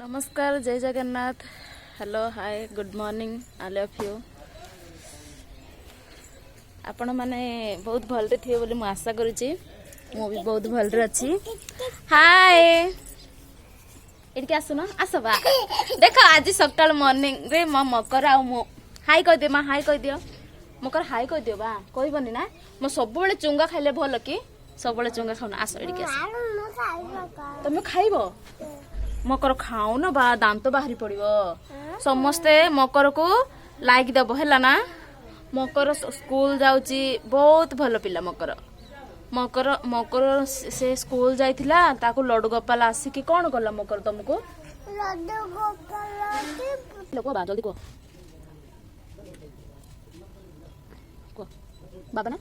नमस्कार जय Jagannath hello hi good morning I love you आपण माने बहुत भलरे थिए बोली मु आशा करूची मु भी बहुत भलरे अछि हाय इडके आसुना आस बा देखो आज सकाळ मॉर्निंग रे म मकर आ मु हाय कह दे मा हाय कह दियो मकर हाय कह दियो बा कहबनी ना म सब बेले चुंगा खाइले भल की सब बेले चुंगा खाउना आस इडके आस तुम खाइबो मकर खाऊ न बा दांत बाहरी पड़ो समस्ते मकर को लाइक देव है ना मकर स्कूल जाऊची बहुत भल पिला मकर मकर मकर से स्कूल जाइथिला ताको लड्डू गोपाल आसिकी कौन कला मकर तुमको लड्डू गोपाल लोको बा जल्दी को बाबा ना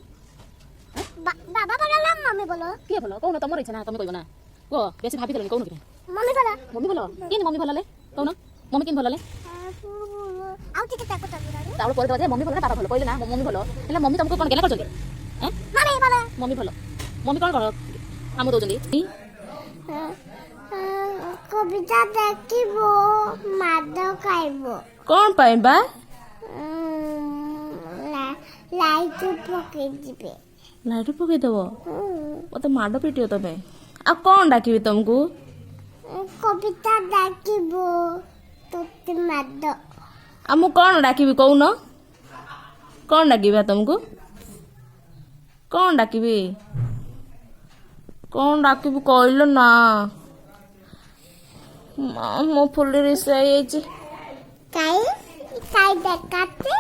बाबा बोला मम्मी बोलो के बोलो कौन तमर इच्छा ना तुम कहबो ना को बेसी भाभी देलनी कौन के मम्मी बोला मम्मी बोलो किन मम्मी भलले कौन मम्मी किन भलले आउ टिके ताको ताको तावळ पर दे मम्मी भल ना बाबा भल कहले ना मम्मी भल हेला मम्मी तुमको कोन केला करछली हैं मम्मी बोला मम्मी भल मम्मी कोन कर हम दोजंदी कविता देखिबो माद खाइबो कोन पाइन बा लाइट पके दिबे लाइट पके देबो ओते माडो पिटियो तमे आ कोन डाकिबी तुमको कविता देखिबो तोते माद आ मु कोन डाकिबी कहू न कोन डाकिबा तुमको कोन डाकिबी कहलो ना मो फुल्ली रिस आई काई काई देखाते